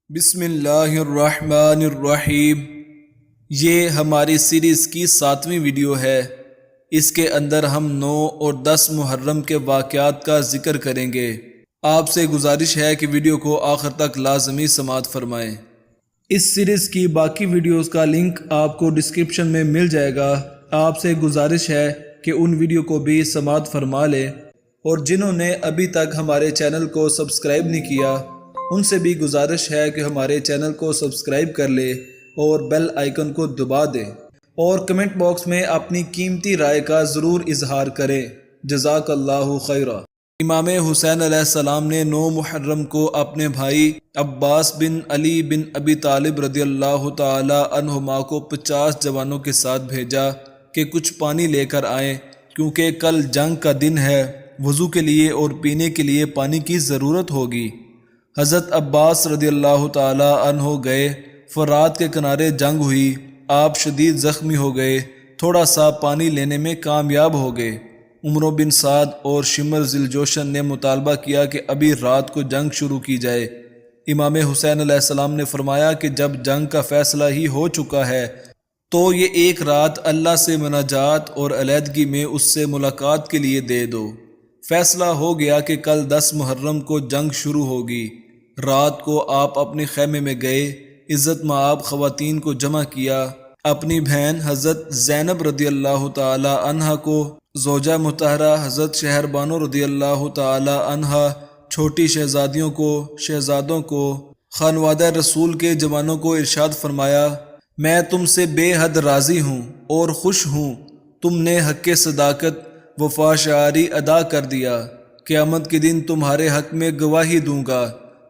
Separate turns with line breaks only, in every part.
بسم اللہ الرحمن الرحیم۔ یہ ہماری سیریز کی 7ویں ویڈیو ہے۔ اس کے اندر ہم 9 اور 10 محرم کے واقعات کا ذکر کریں گے۔ آپ سے گزارش ہے کہ ویڈیو کو آخر تک لازمی سماعت فرمائیں۔ اس سیریز کی باقی ویڈیوز کا لنک آپ کو ڈسکرپشن میں مل جائے گا۔ آپ سے گزارش ہے کہ ان ویڈیو کو بھی سماعت فرما لیں، اور جنہوں نے ابھی تک ہمارے چینل کو سبسکرائب نہیں کیا ان سے بھی گزارش ہے کہ ہمارے چینل کو سبسکرائب کر لے اور بیل آئیکن کو دبا دیں، اور کمنٹ باکس میں اپنی قیمتی رائے کا ضرور اظہار کریں۔ جزاک اللہ خیرہ۔ امام حسین علیہ السلام نے 9 محرم کو اپنے بھائی عباس بن علی بن ابی طالب رضی اللہ تعالی عنہما کو 50 جوانوں کے ساتھ بھیجا کہ کچھ پانی لے کر آئیں، کیونکہ کل جنگ کا دن ہے، وضو کے لیے اور پینے کے لیے پانی کی ضرورت ہوگی۔ حضرت عباس رضی اللہ تعالی عنہ گئے۔ فرات کے کنارے جنگ ہوئی، آپ شدید زخمی ہو گئے، تھوڑا سا پانی لینے میں کامیاب ہو گئے۔ عمرو بن سعد اور شمر ذی الجوشن نے مطالبہ کیا کہ ابھی رات کو جنگ شروع کی جائے۔ امام حسین علیہ السلام نے فرمایا کہ جب جنگ کا فیصلہ ہی ہو چکا ہے تو یہ ایک رات اللہ سے مناجات اور علیحدگی میں اس سے ملاقات کے لیے دے دو۔ فیصلہ ہو گیا کہ کل 10 محرم کو جنگ شروع ہوگی۔ رات کو آپ اپنے خیمے میں گئے، عزت مآب خواتین کو جمع کیا، اپنی بہن حضرت زینب رضی اللہ تعالی عنہا کو، زوجہ مطہرہ حضرت شہربانو رضی اللہ تعالی عنہا، چھوٹی شہزادیوں کو، شہزادوں کو، خانوادہ رسول کے جوانوں کو ارشاد فرمایا، میں تم سے بے حد راضی ہوں اور خوش ہوں، تم نے حق صداقت وفا شعاری ادا کر دیا۔ قیامت کے دن تمہارے حق میں گواہی دوں گا۔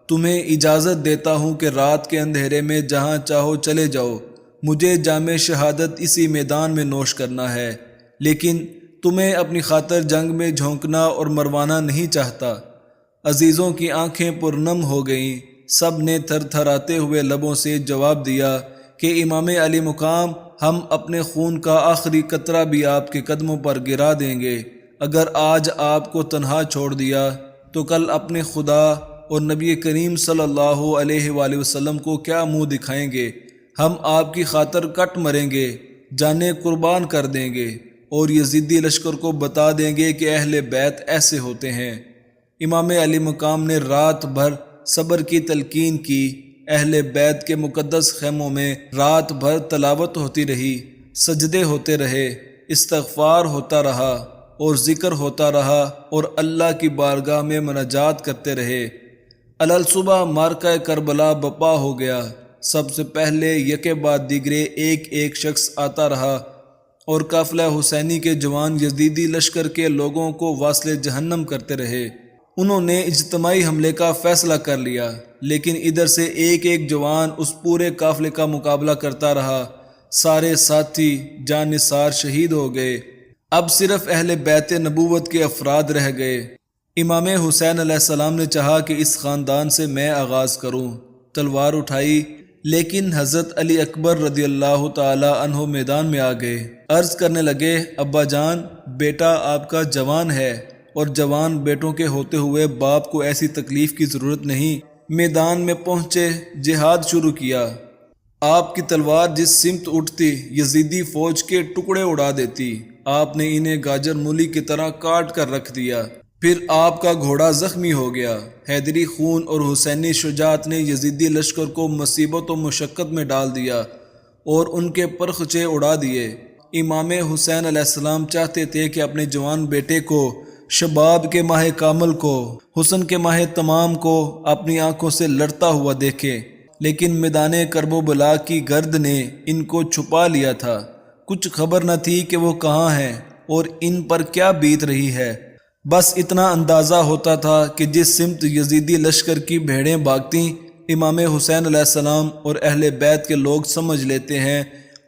تمہیں اجازت دیتا ہوں کہ رات کے اندھیرے میں جہاں چاہو چلے جاؤ، مجھے جام شہادت اسی میدان میں نوش کرنا ہے، لیکن تمہیں اپنی خاطر جنگ میں جھونکنا اور مروانا نہیں چاہتا۔ عزیزوں کی آنکھیں پرنم ہو گئیں، سب نے تھر تھراتے ہوئے لبوں سے جواب دیا کہ امام علی مقام، ہم اپنے خون کا آخری قطرہ بھی آپ کے قدموں پر گرا دیں گے۔ اگر آج آپ کو تنہا چھوڑ دیا تو کل اپنے خدا اور نبی کریم صلی اللہ علیہ وآلہ وسلم کو کیا منہ دکھائیں گے؟ ہم آپ کی خاطر کٹ مریں گے، جانیں قربان کر دیں گے، اور یزیدی لشکر کو بتا دیں گے کہ اہل بیت ایسے ہوتے ہیں۔ امام علی مقام نے رات بھر صبر کی تلقین کی۔ اہل بیت کے مقدس خیموں میں رات بھر تلاوت ہوتی رہی، سجدے ہوتے رہے، استغفار ہوتا رہا اور ذکر ہوتا رہا، اور اللہ کی بارگاہ میں مناجات کرتے رہے۔ الصبح معرکہ کربلا بپا ہو گیا۔ سب سے پہلے یکے بعد دیگرے ایک ایک شخص آتا رہا، اور قافلہ حسینی کے جوان یزیدی لشکر کے لوگوں کو واصل جہنم کرتے رہے۔ انہوں نے اجتماعی حملے کا فیصلہ کر لیا، لیکن ادھر سے ایک ایک جوان اس پورے قافلے کا مقابلہ کرتا رہا۔ سارے ساتھی جان نثار شہید ہو گئے۔ اب صرف اہل بیت نبوت کے افراد رہ گئے۔ امام حسین علیہ السلام نے چاہا کہ اس خاندان سے میں آغاز کروں۔ تلوار اٹھائی، لیکن حضرت علی اکبر رضی اللہ تعالی عنہ میدان میں آ گئے۔ عرض کرنے لگے، ابا جان، بیٹا آپ کا جوان ہے، اور جوان بیٹوں کے ہوتے ہوئے باپ کو ایسی تکلیف کی ضرورت نہیں۔ میدان میں پہنچے، جہاد شروع کیا۔ آپ کی تلوار جس سمت اٹھتی، یزیدی فوج کے ٹکڑے اڑا دیتی۔ آپ نے انہیں گاجر مولی کی طرح کاٹ کر رکھ دیا۔ پھر آپ کا گھوڑا زخمی ہو گیا۔ حیدری خون اور حسینی شجاعت نے یزیدی لشکر کو مصیبت و مشقت میں ڈال دیا اور ان کے پرخچے اڑا دیے۔ امام حسین علیہ السلام چاہتے تھے کہ اپنے جوان بیٹے کو، شباب کے ماہ کامل کو، حسن کے ماہ تمام کو اپنی آنکھوں سے لڑتا ہوا دیکھے، لیکن میدان کرب و بلا کی گرد نے ان کو چھپا لیا تھا۔ کچھ خبر نہ تھی کہ وہ کہاں ہیں اور ان پر کیا بیت رہی ہے۔ بس اتنا اندازہ ہوتا تھا کہ جس سمت یزیدی لشکر کی بھیڑیں بھاگتیں، امام حسین علیہ السلام اور اہل بیت کے لوگ سمجھ لیتے ہیں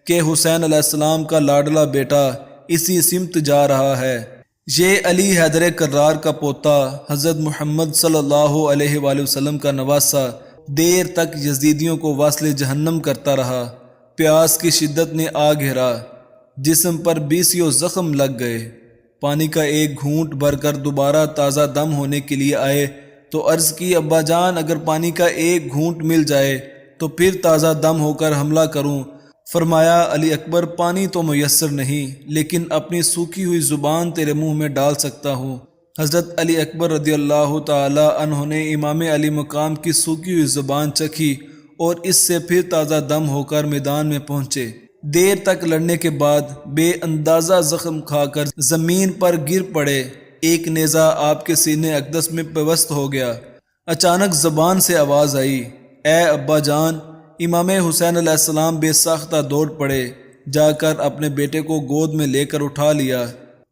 کہ حسین علیہ السلام کا لاڈلا بیٹا اسی سمت جا رہا ہے۔ یہ علی حیدر کرار کا پوتا، حضرت محمد صلی اللہ علیہ وآلہ وسلم کا نواسہ، دیر تک یزیدیوں کو واصل جہنم کرتا رہا۔ پیاس کی شدت نے آ گھیرا، جسم پر 20 زخم لگ گئے۔ پانی کا ایک گھونٹ بھر کر دوبارہ تازہ دم ہونے کے لیے آئے تو عرض کی ابا جان اگر پانی کا ایک گھونٹ مل جائے تو پھر تازہ دم ہو کر حملہ کروں۔ فرمایا علی اکبر پانی تو میسر نہیں لیکن اپنی سوکھی ہوئی زبان تیرے منہ میں ڈال سکتا ہوں۔ حضرت علی اکبر رضی اللہ تعالی عنہ نے امام علی مقام کی سوکھی ہوئی زبان چکھی اور اس سے پھر تازہ دم ہو کر میدان میں پہنچے۔ دیر تک لڑنے کے بعد بے اندازہ زخم کھا کر زمین پر گر پڑے۔ ایک نیزہ آپ کے سینے اقدس میں پیوست ہو گیا۔ اچانک زبان سے آواز آئی، اے ابا جان۔ امام حسین علیہ السلام بے ساختہ دوڑ پڑے، جا کر اپنے بیٹے کو گود میں لے کر اٹھا لیا۔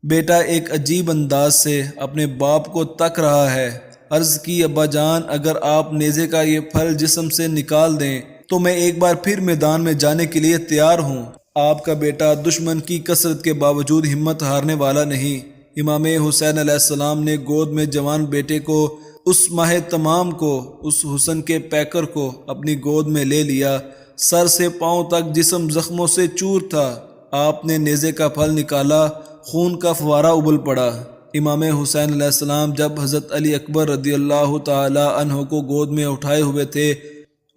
بیٹا ایک عجیب انداز سے اپنے باپ کو تک رہا ہے۔ عرض کی ابا جان اگر آپ نیزے کا یہ پھل جسم سے نکال دیں تو میں ایک بار پھر میدان میں جانے کے لیے تیار ہوں۔ آپ کا بیٹا دشمن کی کثرت کے باوجود ہمت ہارنے والا نہیں۔ امام حسین علیہ السلام نے گود میں جوان بیٹے کو، اس ماہ تمام کو، اس حسن کے پیکر کو اپنی گود میں لے لیا۔ سر سے پاؤں تک جسم زخموں سے چور تھا۔ آپ نے نیزے کا پھل نکالا، خون کا فوارہ ابل پڑا۔ امام حسین علیہ السلام جب حضرت علی اکبر رضی اللہ تعالی عنہ کو گود میں اٹھائے ہوئے تھے،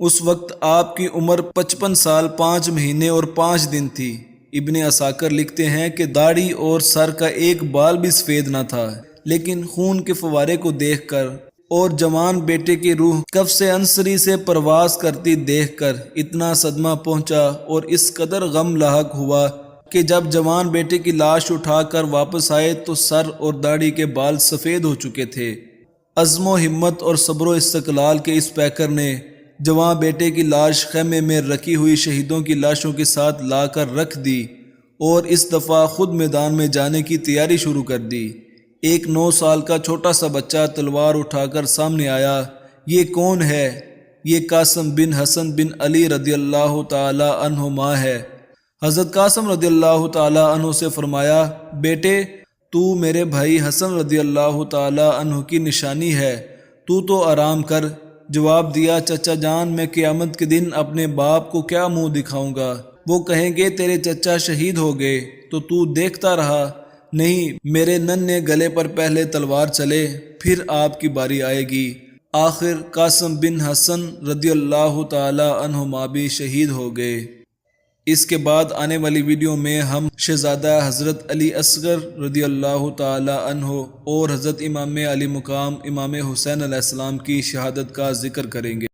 اس وقت آپ کی عمر 55 سال 5 مہینے اور 5 دن تھی۔ ابن عساکر لکھتے ہیں کہ داڑھی اور سر کا ایک بال بھی سفید نہ تھا، لیکن خون کے فوارے کو دیکھ کر اور جوان بیٹے کی روح کف سے انصری سے پرواز کرتی دیکھ کر اتنا صدمہ پہنچا اور اس قدر غم لاحق ہوا کہ جب جوان بیٹے کی لاش اٹھا کر واپس آئے تو سر اور داڑھی کے بال سفید ہو چکے تھے۔ عزم و ہمت اور صبر و استقلال کے اس پیکر نے جوان بیٹے کی لاش خیمے میں رکھی ہوئی شہیدوں کی لاشوں کے ساتھ لا کر رکھ دی اور اس دفعہ خود میدان میں جانے کی تیاری شروع کر دی۔ ایک 9 سال کا چھوٹا سا بچہ تلوار اٹھا کر سامنے آیا۔ یہ کون ہے؟ یہ قاسم بن حسن بن علی رضی اللہ تعالی عنہما ہے۔ حضرت قاسم رضی اللہ تعالی عنہ سے فرمایا، بیٹے تو میرے بھائی حسن رضی اللہ تعالی عنہ کی نشانی ہے، تو آرام کر۔ جواب دیا، چچا جان میں قیامت کے دن اپنے باپ کو کیا منہ دکھاؤں گا؟ وہ کہیں گے تیرے چچا شہید ہو گئے تو دیکھتا رہا۔ نہیں، میرے ننھے گلے پر پہلے تلوار چلے، پھر آپ کی باری آئے گی۔ آخر قاسم بن حسن رضی اللہ تعالی عنہما بھی شہید ہو گئے۔ اس کے بعد آنے والی ویڈیو میں ہم شہزادہ حضرت علی اصغر رضی اللہ تعالی عنہ اور حضرت امام علی مقام امام حسین علیہ السلام کی شہادت کا ذکر کریں گے۔